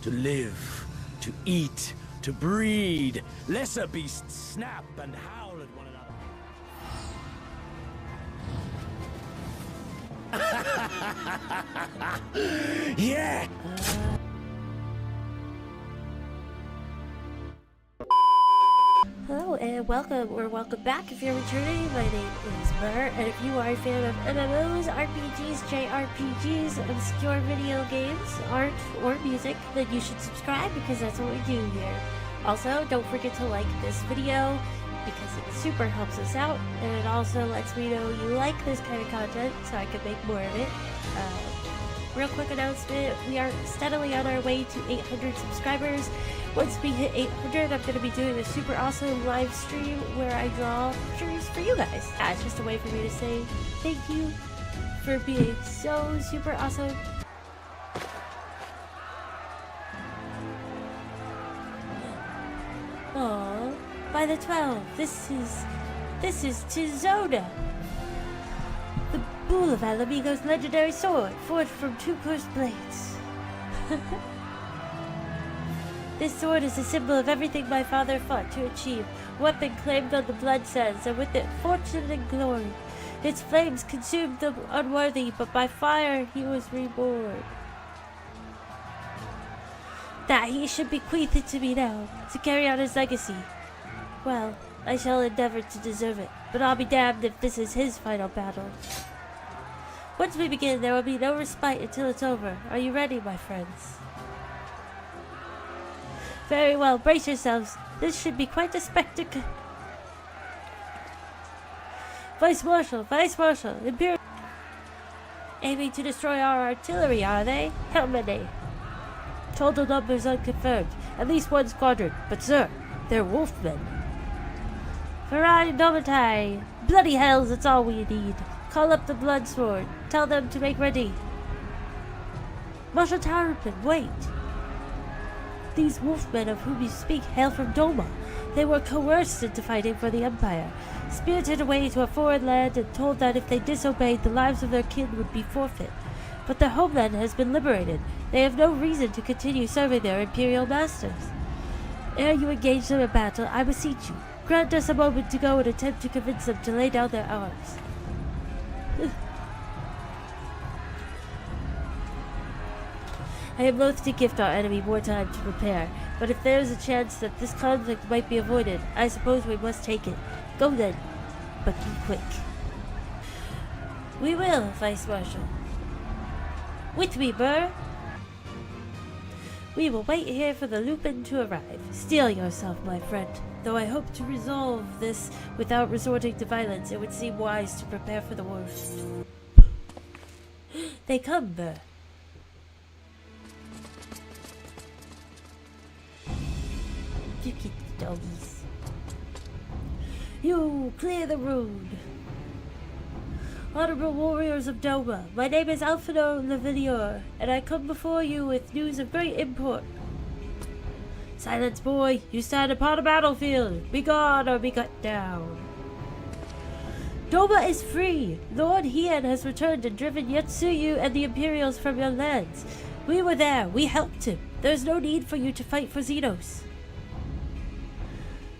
to live, to eat, to breed. Lesser beasts snap and howl at one another. Yeah! Hello and welcome back if you're returning. My name is Burr, and if you are a fan of MMOs, RPGs, JRPGs, obscure video games, art, or music, then you should subscribe because that's what we do here. Also, don't forget to like this video because it super helps us out, and it also lets me know you like this kind of content so I can make more of it. Real quick announcement, we are steadily on our way to 800 subscribers. Once we hit 800, I'm going to be doing a super awesome live stream where I draw pictures for you guys. It's just a way for me to say thank you for being so super awesome. Aww, by the 12, this is Tizona. The Bull of Alamigo's legendary sword, forged from two cursed blades. This sword is a symbol of everything my father fought to achieve, weapon claimed on the blood sands, and with it fortune and glory. Its flames consumed the unworthy, but by fire he was reborn. That he should bequeath it to me now, to carry on his legacy. Well, I shall endeavor to deserve it, but I'll be damned if this is his final battle. Once we begin, there will be no respite until it's over. Are you ready, my friends? Very well, brace yourselves. This should be quite a spectacle. Vice Marshal, Imperial. Aiming to destroy our artillery, are they? How many? Total numbers unconfirmed. At least one squadron. But sir, they're wolfmen. Farai Domitai. Bloody hells, it's all we need. Call up the blood sword. Tell them to make ready. Marshal Tarpin, wait. These wolfmen of whom you speak hail from Doma. They were coerced into fighting for the Empire, spirited away to a foreign land and told that if they disobeyed, the lives of their kin would be forfeit. But their homeland has been liberated. They have no reason to continue serving their imperial masters. Ere you engage them in battle, I beseech you, grant us a moment to go and attempt to convince them to lay down their arms. I am loath to gift our enemy more time to prepare, but if there is a chance that this conflict might be avoided, I suppose we must take it. Go then, but be quick. We will, Vice Marshal. With me, Burr. We will wait here for the Lupin to arrive. Steel yourself, my friend. Though I hope to resolve this without resorting to violence, it would seem wise to prepare for the worst. They come, Burr. You get the doggies. You clear the road. Honorable warriors of Doma, my name is Alphino Lavinior, and I come before you with news of great import. Silence, boy. You stand upon a battlefield. Be gone or be cut down. Doma is free. Lord Hien has returned and driven Yatsuyu and the Imperials from your lands. We were there. We helped him. There's no need for you to fight for Zenos.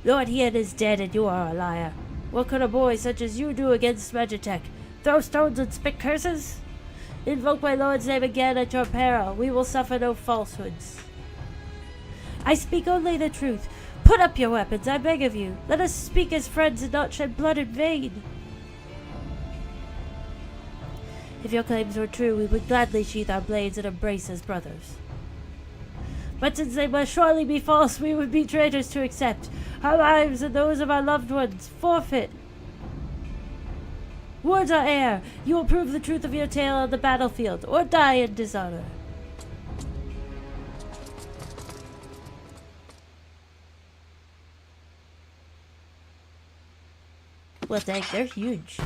Lord Hien is dead and you are a liar. What could a boy such as you do against Magitech? Throw stones and spit curses? Invoke my lord's name again at your peril. We will suffer no falsehoods. I speak only the truth. Put up your weapons, I beg of you. Let us speak as friends and not shed blood in vain. If your claims were true, we would gladly sheath our blades and embrace as brothers. But since they must surely be false, we would be traitors to accept. Our lives and those of our loved ones forfeit. Words are air. You will prove the truth of your tale on the battlefield, or die in dishonor. Well, dang, they're huge.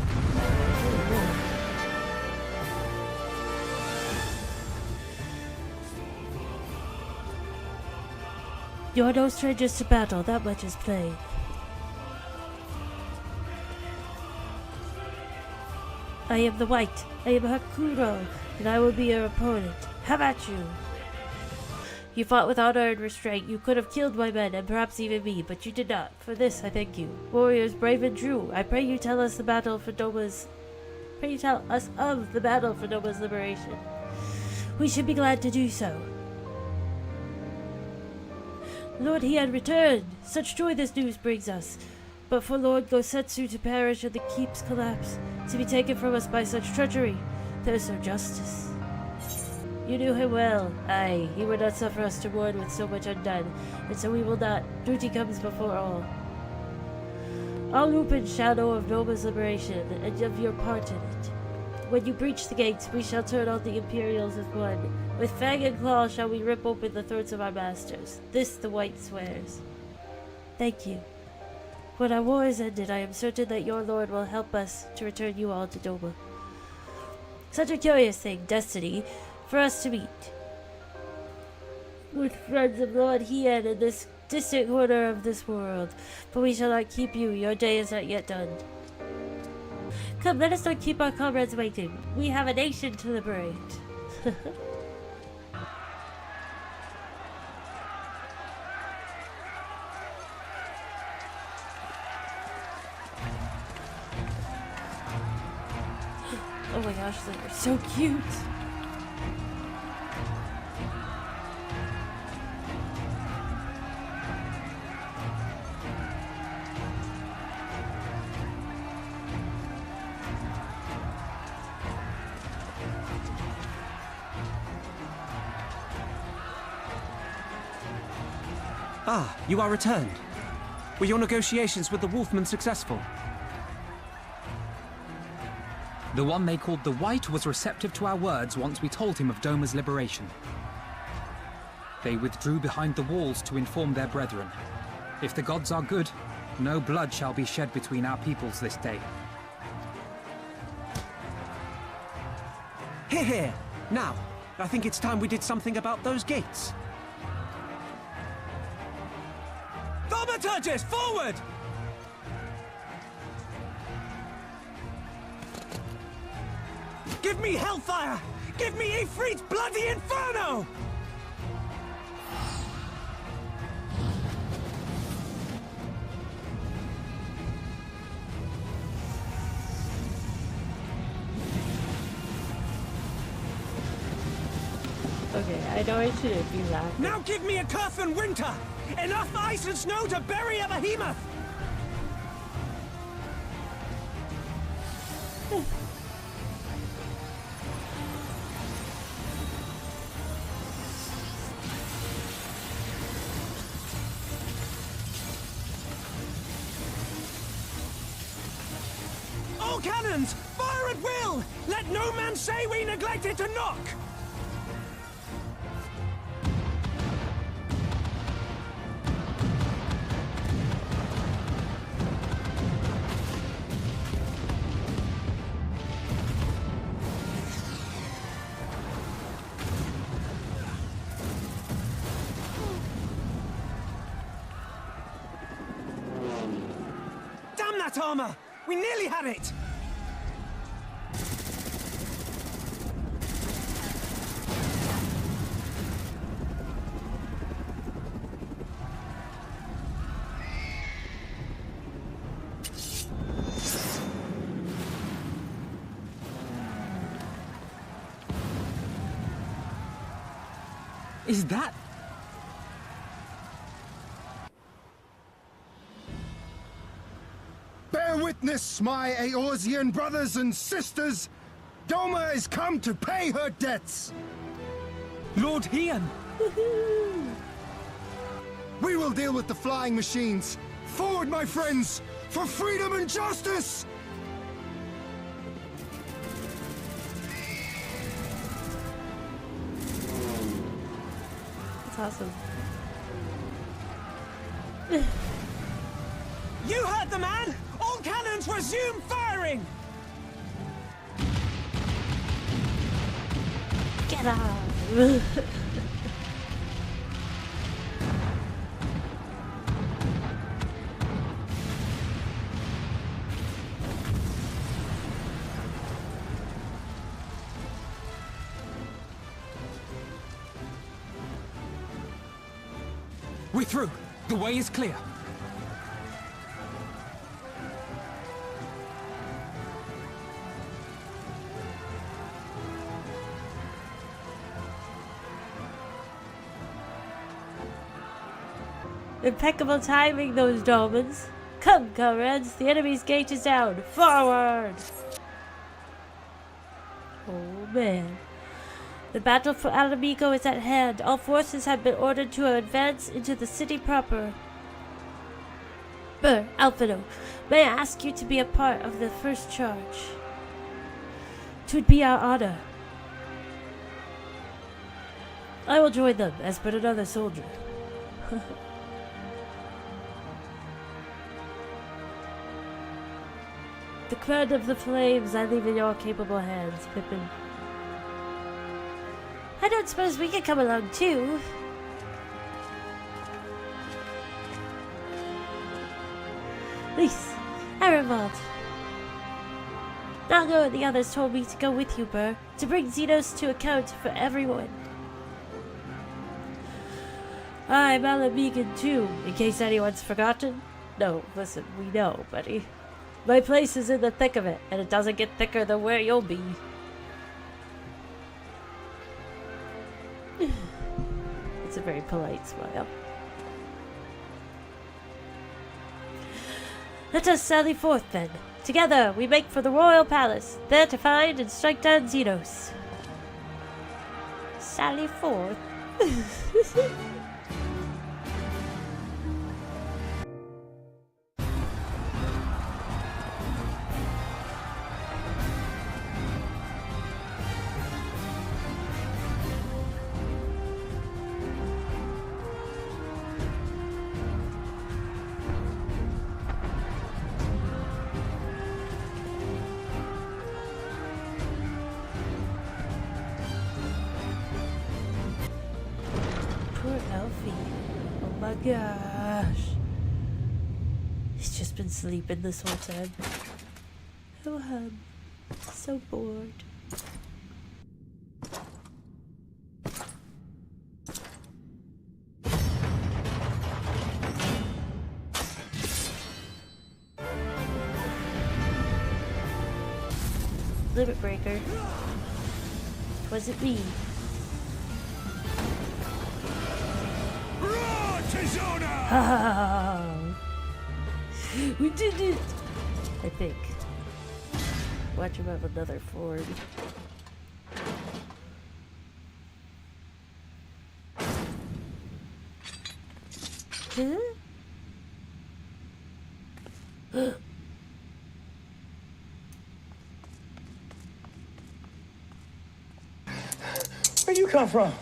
You are no strangers to battle, that much is plain. I am the White, I am Hakuro, and I will be your opponent. Have at you! You fought with honor and restraint. You could have killed my men, and perhaps even me, but you did not. For this, I thank you. Warriors brave and true, I pray you tell us the battle for Doma's... Pray you tell us of the battle for Doma's liberation. We should be glad to do so. Lord, he had returned. Such joy this news brings us. But for Lord Gosetsu to perish and the keep's collapse, to be taken from us by such treachery, there is no justice. You knew him well. Aye, he would not suffer us to mourn with so much undone, and so we will not. Duty comes before all. All Lupin shall know of Noma's liberation, and of your part in it. When you breach the gates, we shall turn all the Imperials as one. With fang and claw shall we rip open the throats of our masters. This the White swears. Thank you. When our war is ended, I am certain that your Lord will help us to return you all to Doma. Such a curious thing, destiny, for us to meet. With friends of Lord Hien in this distant corner of this world. But we shall not keep you, your day is not yet done. Come, let us not keep our comrades waiting. We have a nation to liberate. Oh my gosh, they are so cute. Ah, you are returned. Were your negotiations with the Wolfmen successful? The one they called the White was receptive to our words once we told him of Doma's liberation. They withdrew behind the walls to inform their brethren. If the gods are good, no blood shall be shed between our peoples this day. Hear, hear! Now, I think it's time we did something about those gates. Thaumaturges, forward! Give me hellfire! Give me Ifrit's bloody inferno! Okay, I know I shouldn't do that. Now give me a Curfin winter! Enough ice and snow to bury a behemoth! All cannons! Fire at will! Let no man say we neglected to knock! Damn that armor! We nearly had it! Is that... Bear witness, my Eorzean brothers and sisters! Doma is come to pay her debts! Lord Hien! We will deal with the flying machines! Forward, my friends! For freedom and justice! That's awesome. You heard the man! All cannons resume firing! Get out! We're through. The way is clear. Impeccable timing, those Dolmens. Come, comrades, the enemy's gate is down. Forward! Oh man. The battle for Alamico is at hand. All forces have been ordered to advance into the city proper. Alfredo, may I ask you to be a part of the first charge? 'Twould be our honor. I will join them as but another soldier. The command of the flames I leave in your capable hands, Pippin. I don't suppose we could come along too. Lys, Aramont. Nago and the others told me to go with you, Burr, to bring Zenos to account for everyone. I'm Alamegan too, in case anyone's forgotten. No, listen, we know, buddy. My place is in the thick of it, and it doesn't get thicker than where you'll be. It's a very polite smile. Let us sally forth then. Together we make for the royal palace, there to find and strike down Zenos. Sally forth? Oh my gosh. He's just been sleeping this whole time. Oh, so bored. Limit breaker. Wasn't me. Oh, we did it! I think. Watch him have another form. Huh? Where'd you come from?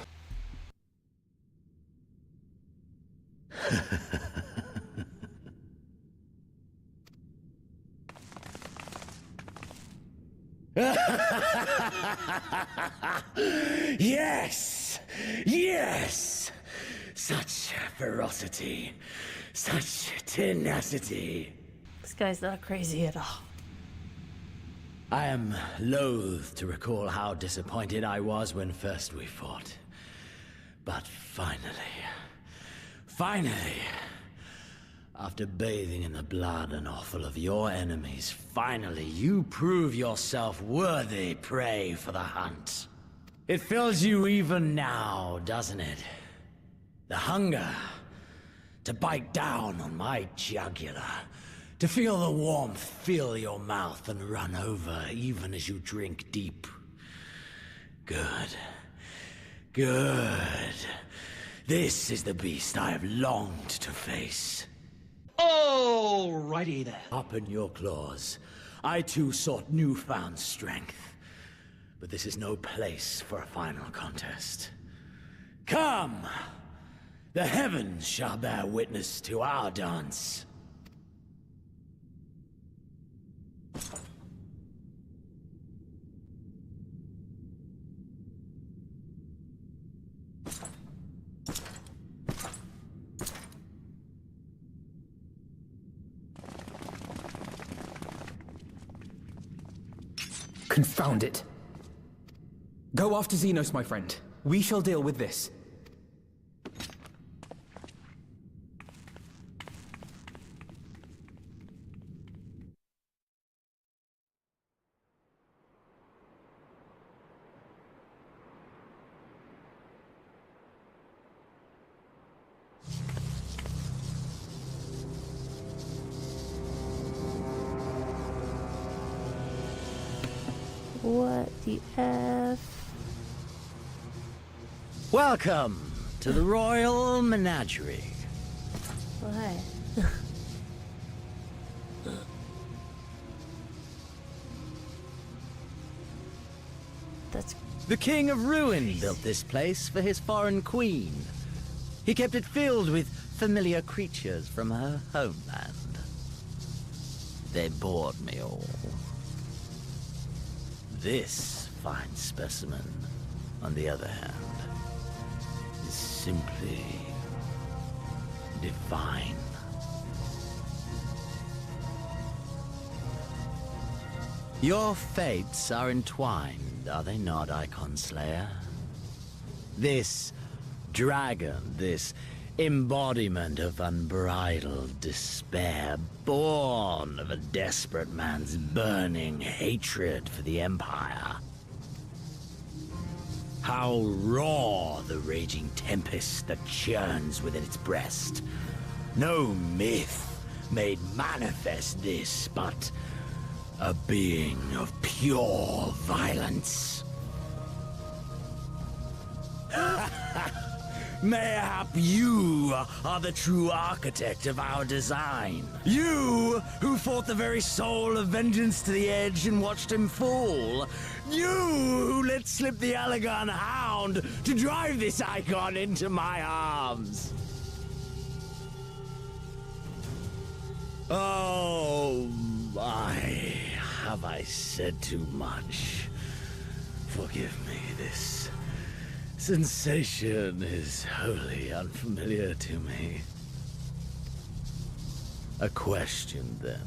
Yes! Yes! Such ferocity. Such tenacity. This guy's not crazy at all. I am loath to recall how disappointed I was when first we fought. But finally, after bathing in the blood and offal of your enemies, finally you prove yourself worthy prey for the hunt. It fills you even now, doesn't it? The hunger to bite down on my jugular, to feel the warmth fill your mouth and run over even as you drink deep. Good. This is the beast I have longed to face. Alrighty then. Open your claws. I too sought newfound strength. But this is no place for a final contest. Come! The heavens shall bear witness to our dance. Confound it. Go after Zenos, my friend. We shall deal with this. What the F? Welcome to the Royal Menagerie. What? That's The King of Ruin built this place for his foreign queen. He kept it filled with familiar creatures from her homeland. They bored me all. This fine specimen, on the other hand, is simply divine. Your fates are entwined, are they not, Icon Slayer? This dragon, this embodiment of unbridled despair, born of a desperate man's burning hatred for the Empire. How raw the raging tempest that churns within its breast. No myth made manifest this, but a being of pure violence. Mayhap you are the true architect of our design. You who fought the very soul of vengeance to the edge and watched him fall. You who let slip the Allegan hound to drive this icon into my arms. Oh my, have I said too much? Forgive me, this sensation is wholly unfamiliar to me. A question, then,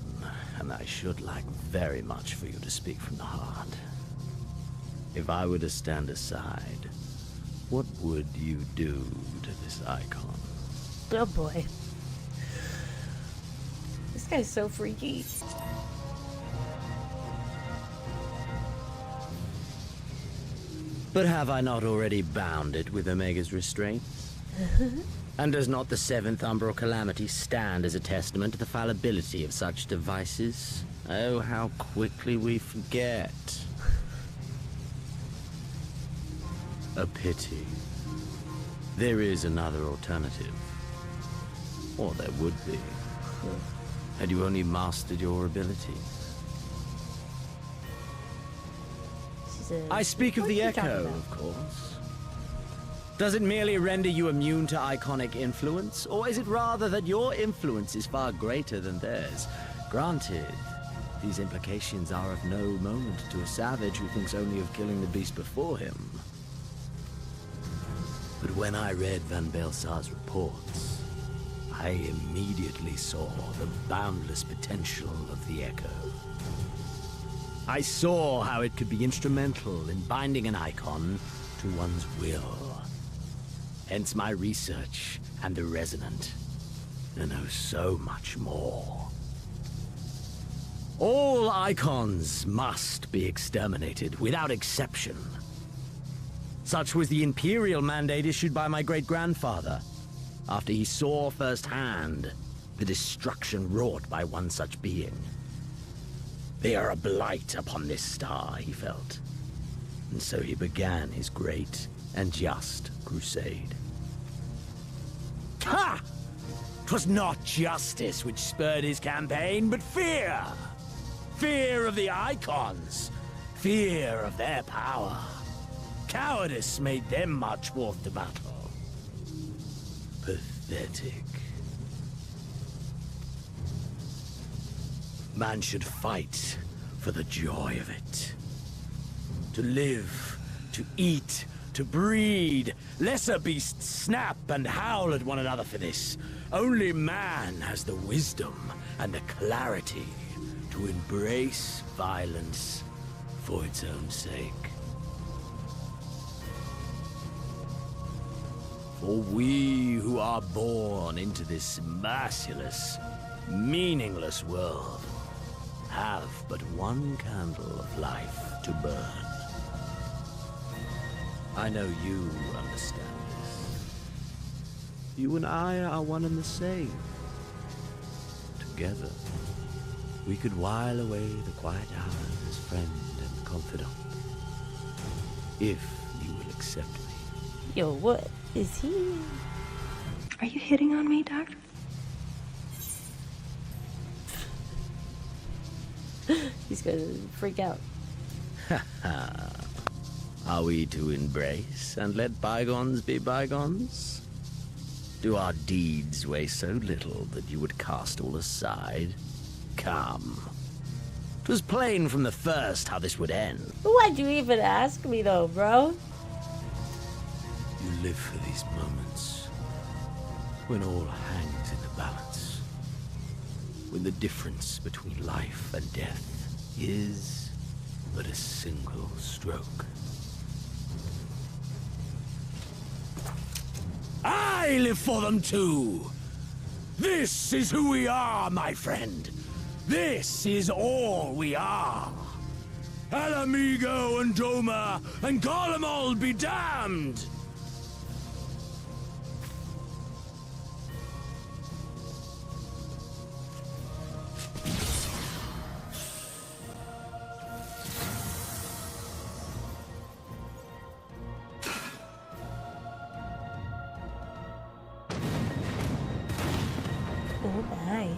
and I should like very much for you to speak from the heart. If I were to stand aside, what would you do to this icon? oh boy. This guy's so freaky. But have I not already bound it with Omega's restraints? And does not the 7th Umbral Calamity stand as a testament to the fallibility of such devices? Oh, how quickly we forget. A pity. There is another alternative. Or there would be. Had you only mastered your ability. I speak of the Echo, of course. Does it merely render you immune to iconic influence, or is it rather that your influence is far greater than theirs? Granted, these implications are of no moment to a savage who thinks only of killing the beast before him. But when I read Van Belsar's reports, I immediately saw the boundless potential of the Echo. I saw how it could be instrumental in binding an icon to one's will. Hence my research and the Resonant, and oh, so much more. All icons must be exterminated, without exception. Such was the Imperial mandate issued by my great-grandfather, after he saw firsthand the destruction wrought by one such being. They are a blight upon this star, he felt. And so he began his great and just crusade. Ha! 'Twas not justice which spurred his campaign, but fear! Fear of the icons! Fear of their power! Cowardice made them march forth to battle. Pathetic. Man should fight for the joy of it. To live, to eat, to breed. Lesser beasts snap and howl at one another for this. Only man has the wisdom and the clarity to embrace violence for its own sake. For we who are born into this merciless, meaningless world have but one candle of life to burn. I know you understand this. You and I are one and the same. Together, we could while away the quiet hours as friend and confidant. If you will accept me. Yo, what is he? Are you hitting on me, Doctor? He's gonna freak out. Are we to embrace and let bygones be bygones? Do our deeds weigh so little that you would cast all aside? Come. 'Twas plain from the first how this would end. Why'd you even ask me though, bro? You live for these moments, when all hangs in the balance, when the difference between life and death is but a single stroke. I live for them too! This is who we are, my friend! This is all we are! Alamigo and Doma and Garlemald be damned! Oh my.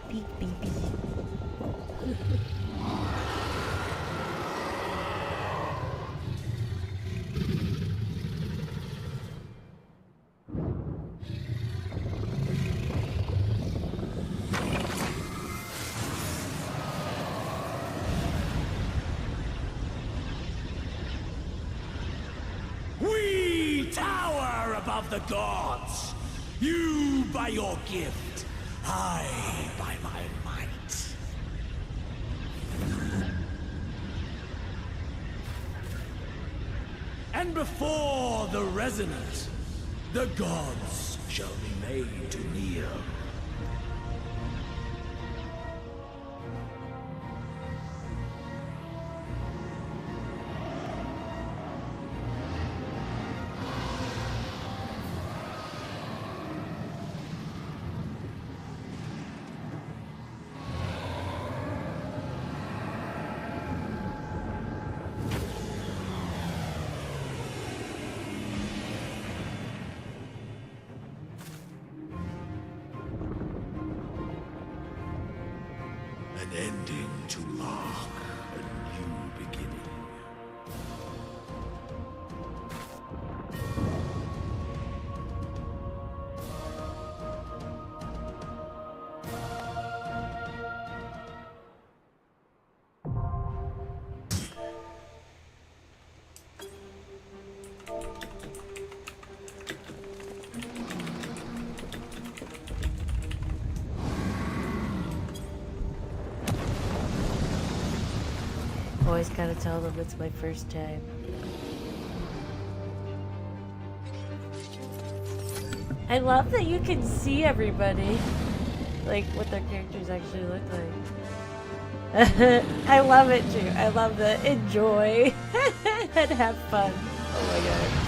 Beep beep beep. We tower above the gods! You by your gift, I by my might. And before the resonant, the gods shall be made to kneel. An ending to mark a new beginning. Always gotta tell them it's my first time. I love that you can see everybody. Like, what their characters actually look like. I love it too. I love the enjoy and have fun. Oh my god.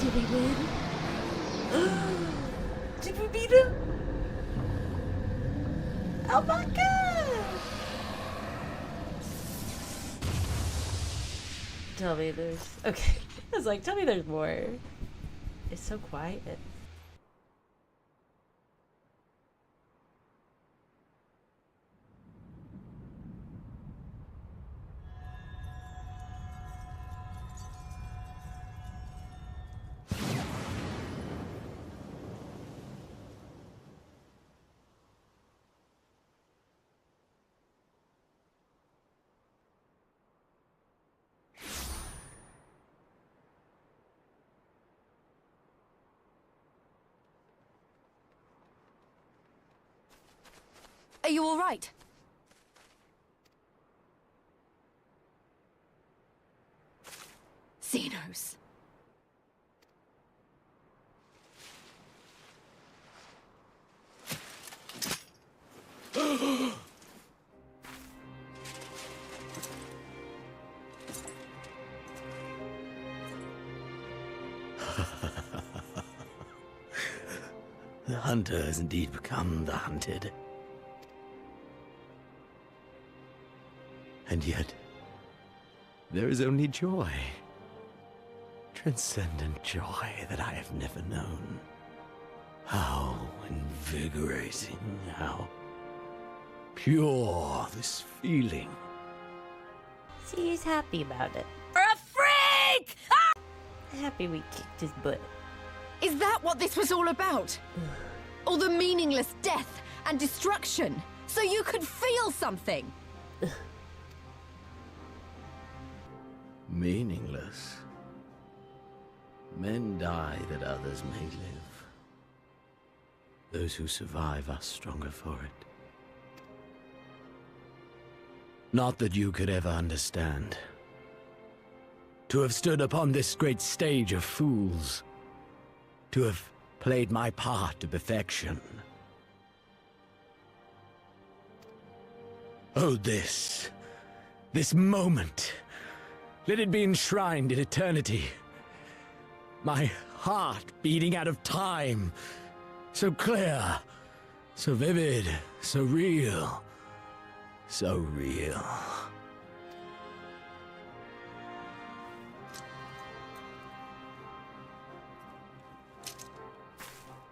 Did we win? Did we beat him? Oh my god! Tell me there's... Okay. I was like, tell me there's more. It's so quiet. Are you all right? Zenos. The hunter has indeed become the hunted. And yet, there is only joy. Transcendent joy that I have never known. How invigorating, how pure this feeling. See, he's happy about it. For a freak! Ah! Happy we kicked his butt. Is that what this was all about? All the meaningless death and destruction, so you could feel something? Meaningless. Men die that others may live. Those who survive are stronger for it. Not that you could ever understand. To have stood upon this great stage of fools. To have played my part to perfection. Oh, this moment. Let it be enshrined in eternity. My heart beating out of time. So clear, so vivid, so real. So real.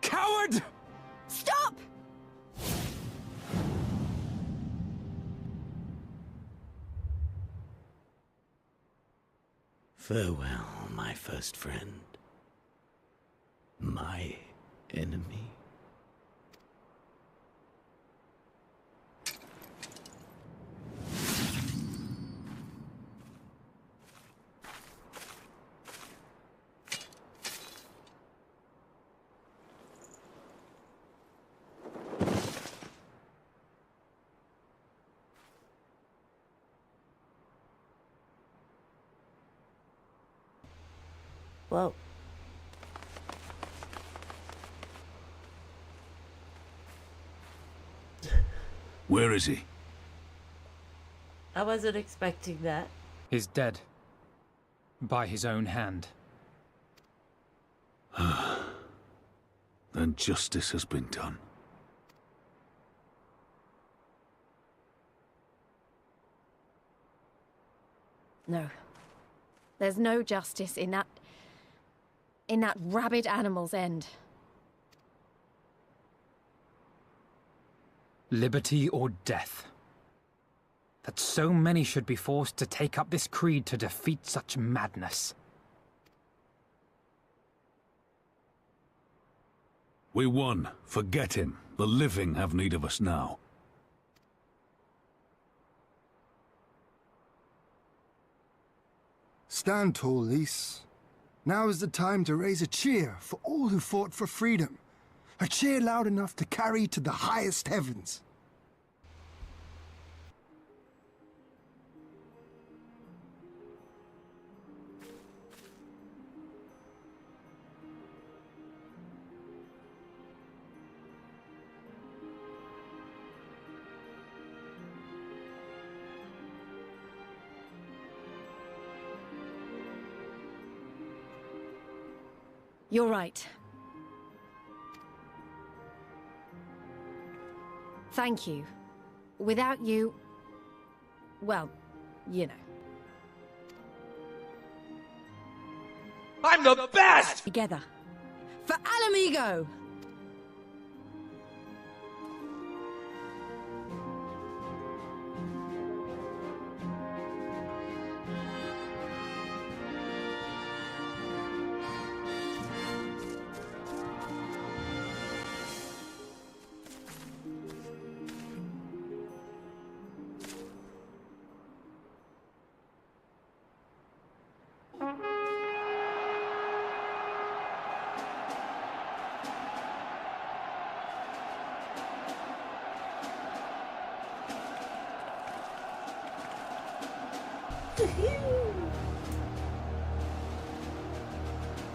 Coward! Stop! Farewell, my first friend. My enemy. Whoa. Where is he? I wasn't expecting that. Is dead. By his own hand. Then justice has been done. No. There's no justice in that rabid animal's end. Liberty or death. That so many should be forced to take up this creed to defeat such madness. We won. Forget him. The living have need of us now. Stand tall, Lys. Now is the time to raise a cheer for all who fought for freedom. A cheer loud enough to carry to the highest heavens. You're right. Thank you. Without you... well, you know. I'm the best! Together. For Alamigo!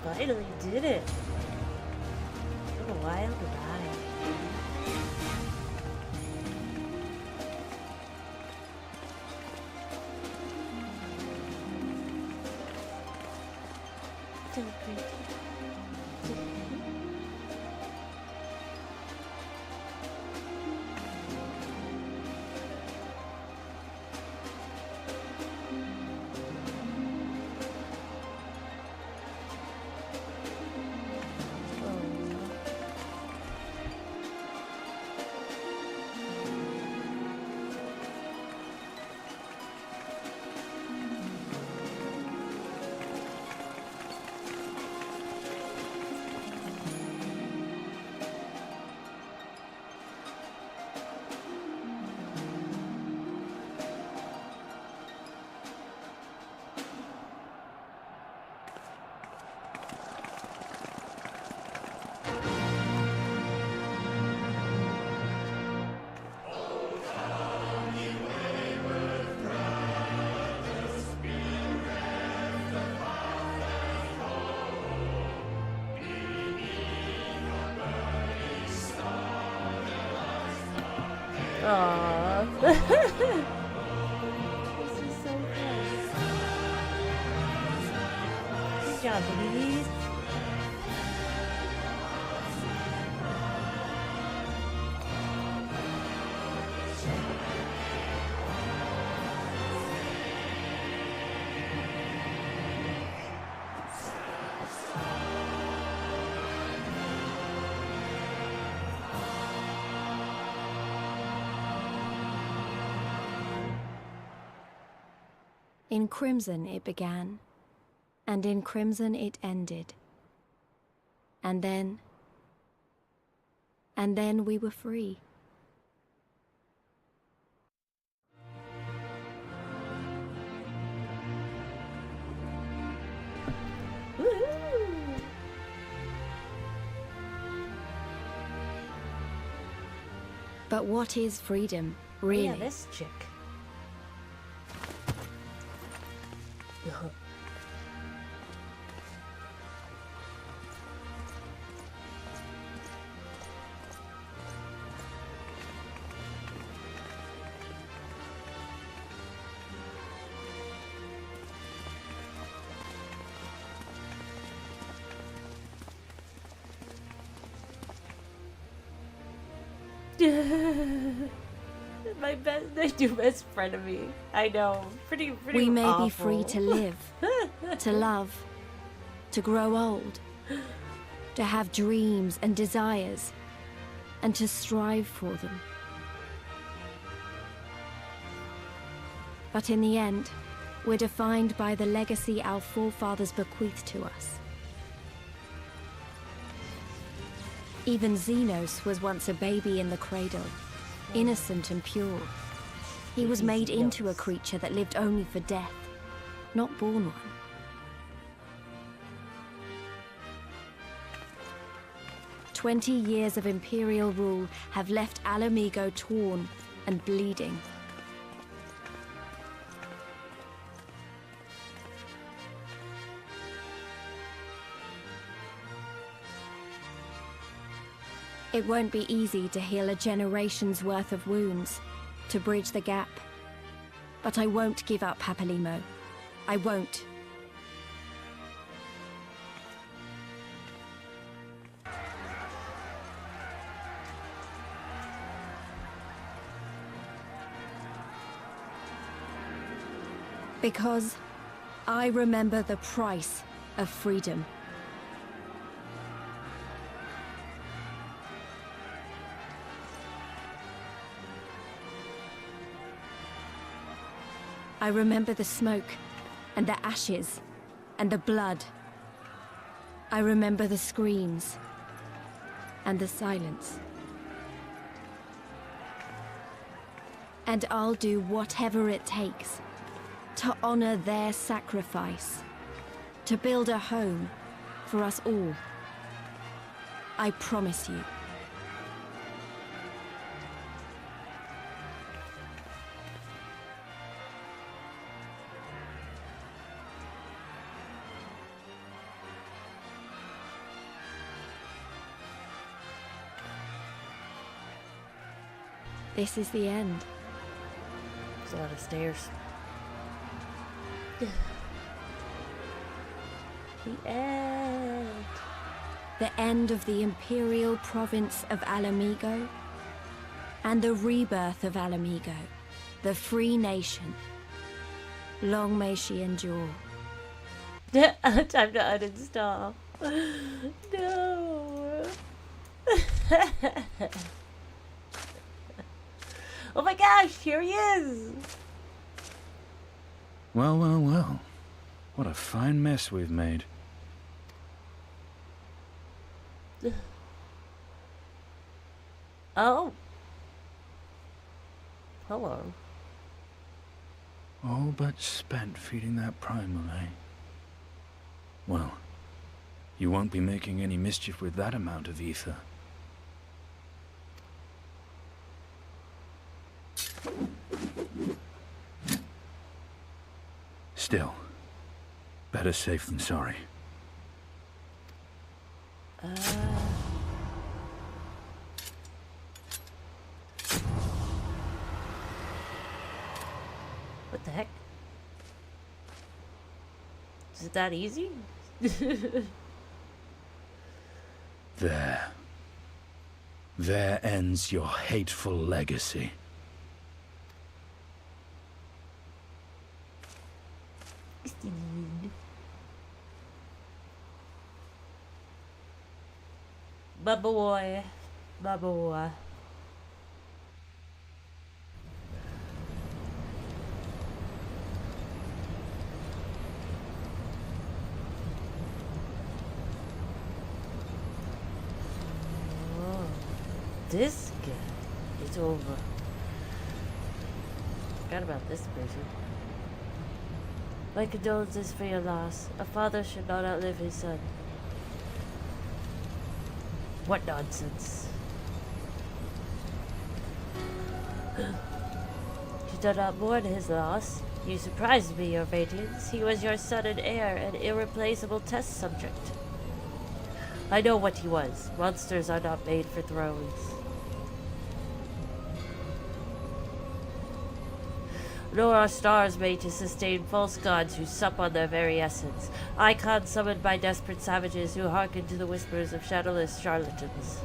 Finally did it. Took a while to die. Aww. This is so fun. Good job, ladies. In crimson it began, and in crimson it ended. And then we were free. Woohoo! But what is freedom, Oh, really? yeah, this chick. My new best friend of me. I know, pretty We may awful. be free to live, to love, to grow old, to have dreams and desires, and to strive for them. But in the end, we're defined by the legacy our forefathers bequeathed to us. Even Zenos was once a baby in the cradle, innocent and pure. He was made into a creature that lived only for death, not born one. "20 years of Imperial rule have left Ala Mhigo torn and bleeding. It won't be easy to heal a generation's worth of wounds, to bridge the gap. But I won't give up, Papalimo. I won't. Because I remember the price of freedom. I remember the smoke, and the ashes, and the blood. I remember the screams, and the silence. And I'll do whatever it takes to honor their sacrifice, to build a home for us all. I promise you. This is the end. There's a lot of stairs. The end. The end of the Imperial province of Ala Mhigo, and the rebirth of Ala Mhigo, the free nation. Long may she endure. Time to uninstall. No. Oh my gosh, here he is! Well, well, well. What a fine mess we've made. Oh. Hello. All but spent feeding that primal, eh? Well, you won't be making any mischief with that amount of ether. Still, better safe than sorry. What the heck? Is it that easy? There. There ends your hateful legacy. Bubba boy. Bubba boy. This guy is over. Forgot about this person. My condolences for your loss. A father should not outlive his son. What nonsense. You do not mourn his loss. You surprised me, your radiance. He was your son and heir, an irreplaceable test subject. I know what he was. Monsters are not made for thrones. Nor are stars made to sustain false gods who sup on their very essence. Icons summoned by desperate savages who hearken to the whispers of shadowless charlatans.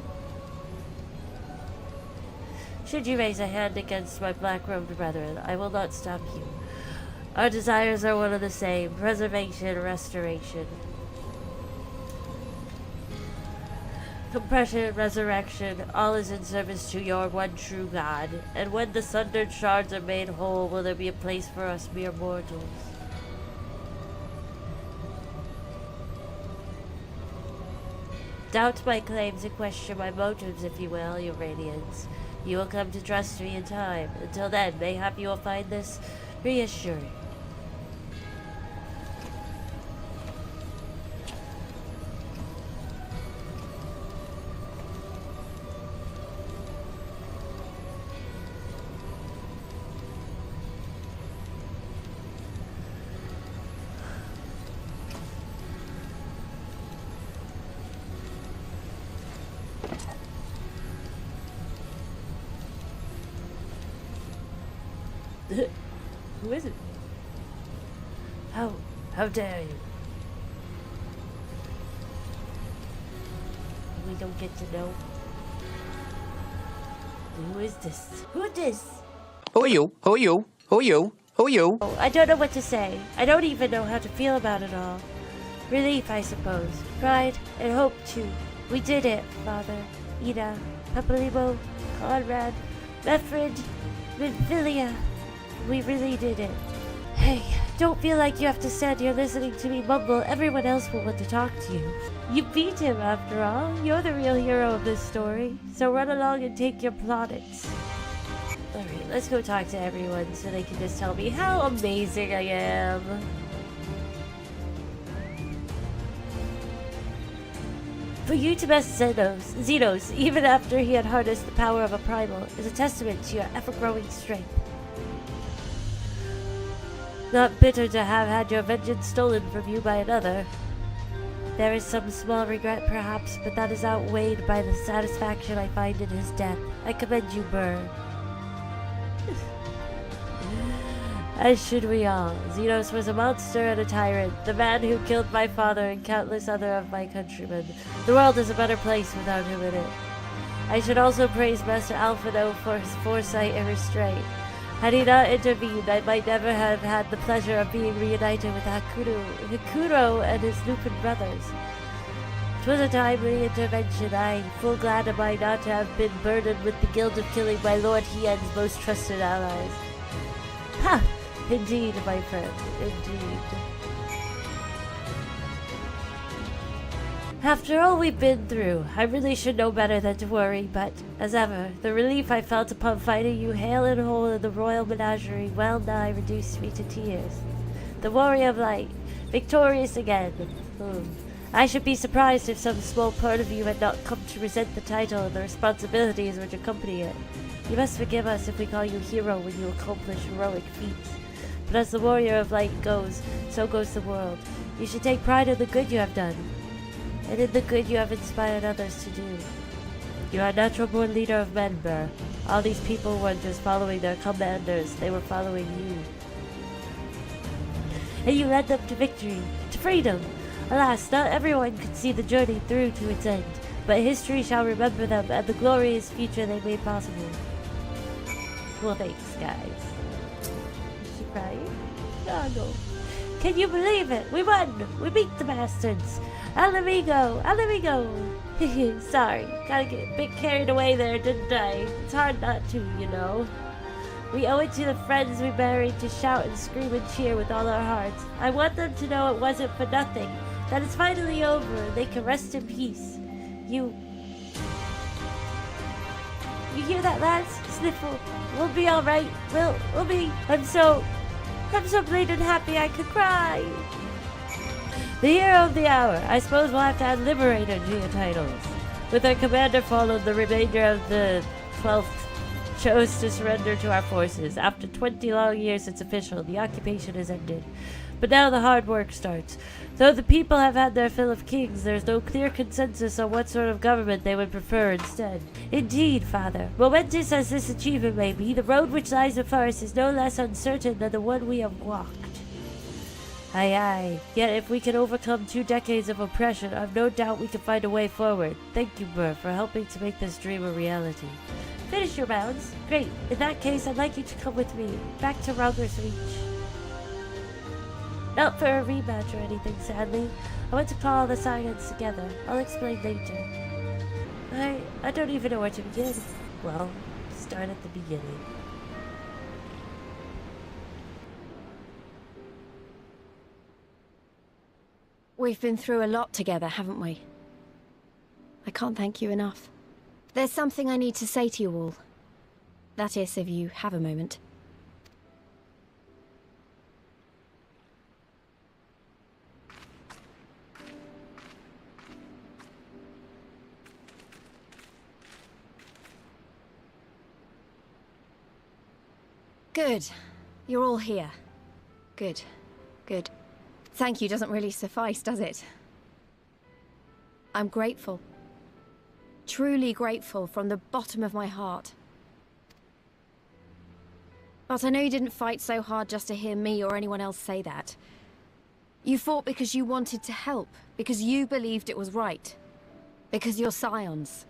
Should you raise a hand against my black-robed brethren, I will not stop you. Our desires are one and the same: preservation and restoration. Compression, resurrection, all is in service to your one true God. And when the sundered shards are made whole, will there be a place for us mere mortals? Doubt my claims and question my motives, if you will, your radiance. You will come to trust me in time. Until then, mayhap you will find this reassuring. Who is it? How dare you? We don't get to know. Who is this? Who is this? Who are you? Who are you? Who are you? Who are you? Oh, I don't know what to say. I don't even know how to feel about it all. Relief, I suppose. Pride and hope, too. We did it, Father. Ida, Papalimo, Conrad, Meffred, Minfilia. We really did it. Hey, don't feel like you have to stand here listening to me mumble. Everyone else will want to talk to you. You beat him, after all. You're the real hero of this story. So run along and take your plaudits. Alright, let's go talk to everyone so they can just tell me how amazing I am. For you to best Zenos, even after he had harnessed the power of a primal, is a testament to your ever-growing strength. Not bitter to have had your vengeance stolen from you by another. There is some small regret, perhaps, but that is outweighed by the satisfaction I find in his death. I commend you, Burr. As should we all. Zenos was a monster and a tyrant, the man who killed my father and countless other of my countrymen. The world is a better place without him in it. I should also praise Master Alphino for his foresight and restraint. Had he not intervened, I might never have had the pleasure of being reunited with Hakuro and his Lupin brothers. 'Twas a timely intervention, full glad am I not to have been burdened with the guilt of killing my Lord Hien's most trusted allies. Ha! Indeed, my friend, indeed. After all we've been through, I really should know better than to worry, but, as ever, the relief I felt upon finding you hale and whole in the royal menagerie well nigh reduced me to tears. The warrior of light, victorious again. I should be surprised if some small part of you had not come to resent the title and the responsibilities which accompany it. You must forgive us if we call you hero when you accomplish heroic feats. But as the warrior of light goes, so goes the world. You should take pride in the good you have done, and in the good you have inspired others to do. You are a natural-born leader of men, Burr. All these people weren't just following their commanders, they were following you. and you led them to victory, to freedom. Alas, not everyone could see the journey through to its end, but history shall remember them and the glorious future they made possible. Well, thanks, guys. Is she crying? Oh, no. Can you believe it? We won! We beat the bastards! Al amigo! Al amigo! Sorry, gotta get a bit carried away there, didn't I? It's hard not to, you know. We owe it to the friends we buried to shout and scream and cheer with all our hearts. I want them to know it wasn't for nothing, that it's finally over and they can rest in peace. You hear that, lads? Sniffle. We'll be alright. We'll be. I'm so bleeding happy I could cry. The hero of the hour. I suppose we'll have to add Liberator to your titles. With our commander followed, the remainder of the 12th chose to surrender to our forces. After 20 long years, it's official. The occupation has ended. But now the hard work starts. Though the people have had their fill of kings, there's no clear consensus on what sort of government they would prefer instead. Indeed, Father, momentous as this achievement may be, the road which lies before us is no less uncertain than the one we have walked. Aye, aye. Yet if we can overcome 2 decades of oppression, I've no doubt we can find a way forward. Thank you, Burr, for helping to make this dream a reality. Finish your rounds? Great. In that case, I'd like you to come with me. Back to Rauger's Reach. Not for a rematch or anything, sadly. I want to call all the Scions together. I'll explain later. I don't even know where to begin. Well, start at the beginning. We've been through a lot together, haven't we? I can't thank you enough. There's something I need to say to you all. That is, if you have a moment. Good. You're all here. Good. Good. Thank you doesn't really suffice, does it? I'm grateful. Truly grateful from the bottom of my heart. But I know you didn't fight so hard just to hear me or anyone else say that. You fought because you wanted to help, because you believed it was right. Because you're Scions.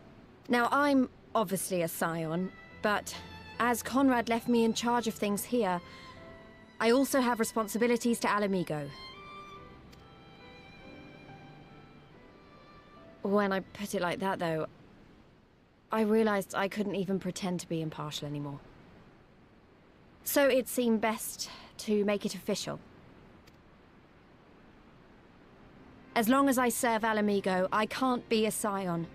Now, I'm obviously a Scion, but as Conrad left me in charge of things here, I also have responsibilities to Al amigo. When I put it like that, though, I realized I couldn't even pretend to be impartial anymore. So it seemed best to make it official. As long as I serve Al amigo, I can't be a Scion.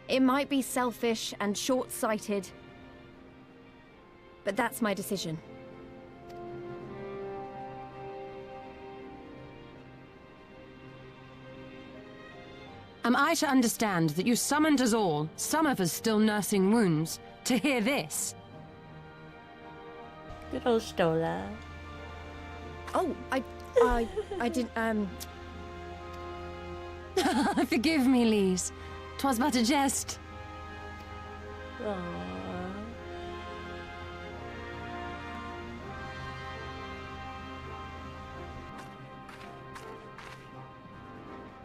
It might be selfish and short-sighted, but that's my decision. Am I to understand that you summoned us all, some of us still nursing wounds, to hear this? Good old Stola. Oh, I didn't, Forgive me, Lise. 'Twas but a jest. Aww.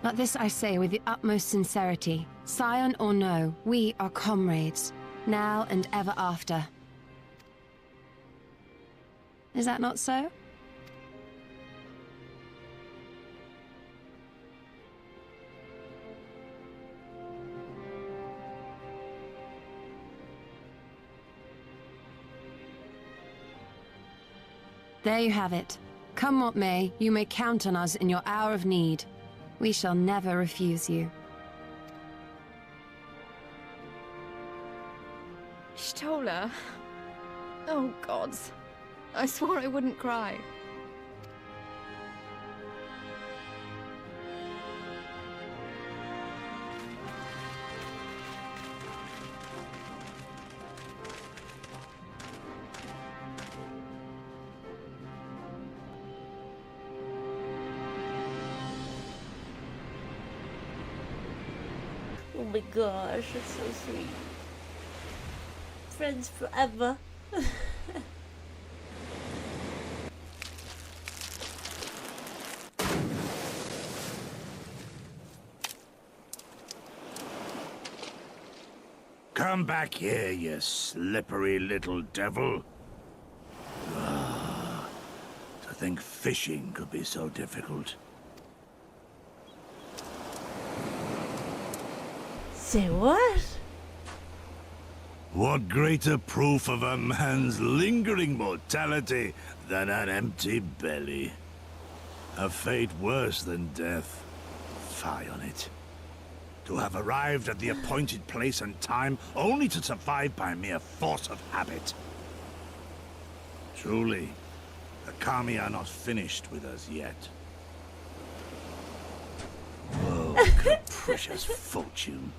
But this I say with the utmost sincerity. Scion or no, we are comrades, now and ever after. Is that not so? There you have it. Come what may, you may count on us in your hour of need. We shall never refuse you. Stola. Oh, gods. I swore I wouldn't cry. Oh my gosh, it's so sweet. Friends forever. Come back here, you slippery little devil. Ah, to think fishing could be so difficult. Say what? What greater proof of a man's lingering mortality than an empty belly? A fate worse than death. Fie on it. To have arrived at the appointed place and time only to survive by mere force of habit. Truly, the Kami are not finished with us yet. Oh, capricious fortune.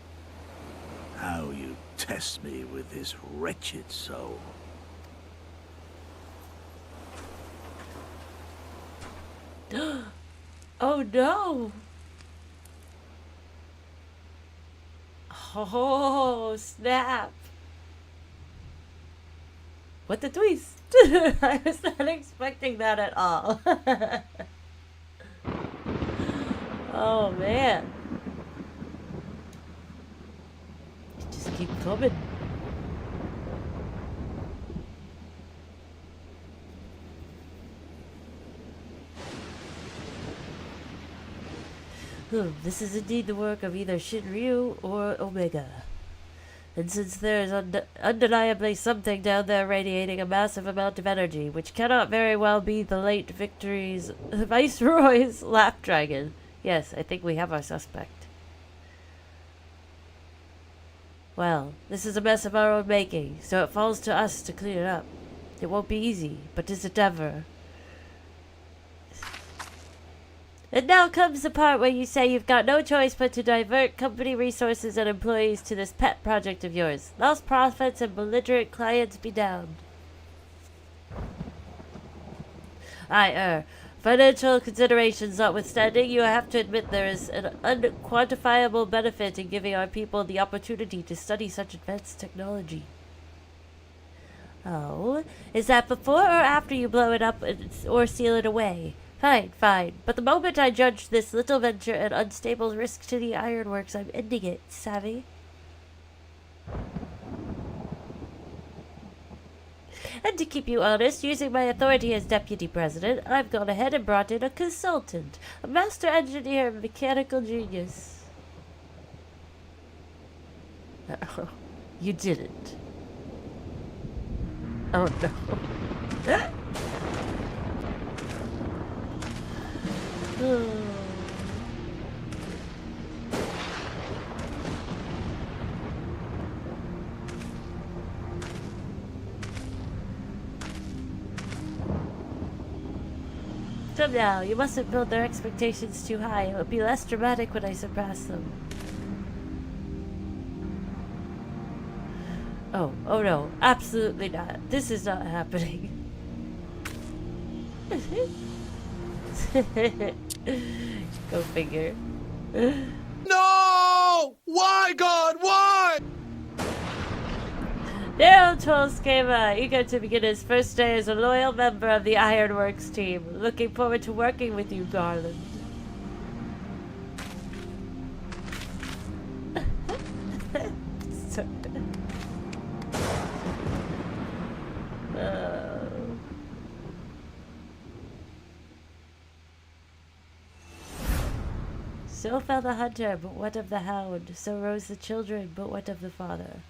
How you test me with this wretched soul. Oh no! Oh snap! What the twist? I was not expecting that at all. Oh man. Just keep coming. This is indeed the work of either Shinryu or Omega. And since there is undeniably something down there radiating a massive amount of energy, which cannot very well be the late Viceroy's lap dragon, yes, I think we have our suspect. Well, this is a mess of our own making, so it falls to us to clean it up. It won't be easy, but is it ever? And now comes the part where you say you've got no choice but to divert company resources and employees to this pet project of yours. Lost profits and belligerent clients be damned. Financial considerations notwithstanding, you have to admit there is an unquantifiable benefit in giving our people the opportunity to study such advanced technology. Oh, is that before or after you blow it up or seal it away? Fine, fine. But the moment I judge this little venture an unstable risk to the ironworks, I'm ending it, savvy? And to keep you honest, using my authority as deputy president, I've gone ahead and brought in a consultant, a master engineer and mechanical genius. Oh, you didn't. Oh no. Come now, you mustn't build their expectations too high. It would be less dramatic when I surpass them. Oh no, absolutely not. This is not happening. Go figure. No! Why, God? Why? Daryl Tolskeva, eager to begin his first day as a loyal member of the Ironworks team. Looking forward to working with you, Garland. So fell the hunter, but what of the hound? So rose the children, but what of the father?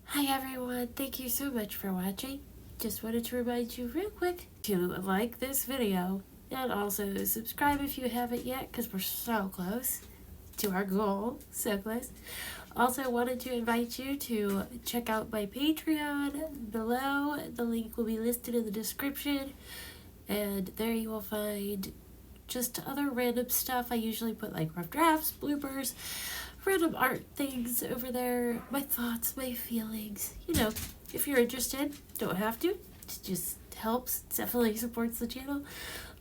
Hi everyone, thank you so much for watching. Just wanted to remind you real quick to like this video and also subscribe if you haven't yet, because we're so close to our goal. So close. Also wanted to invite you to check out my Patreon below. The link will be listed in the description, and there you will find just other random stuff. I usually put like rough drafts, bloopers, random art things over there, my thoughts, my feelings. You know, if you're interested, don't have to. It just helps. It definitely supports the channel.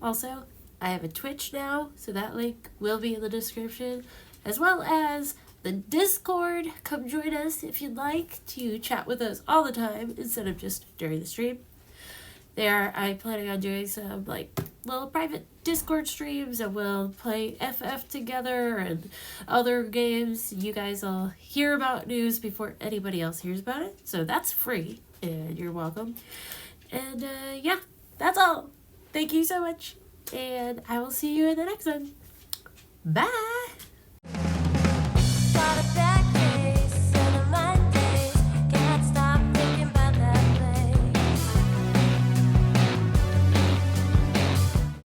Also, I have a Twitch now, so that link will be in the description, as well as the Discord. Come join us if you'd like to chat with us all the time instead of just during the stream. There, I'm planning on doing some like little private Discord streams, and we'll play FF together and other games. You guys will hear about news before anybody else hears about it, so that's free, and you're welcome. And yeah, that's all. Thank you so much, and I will see you in the next one. Bye!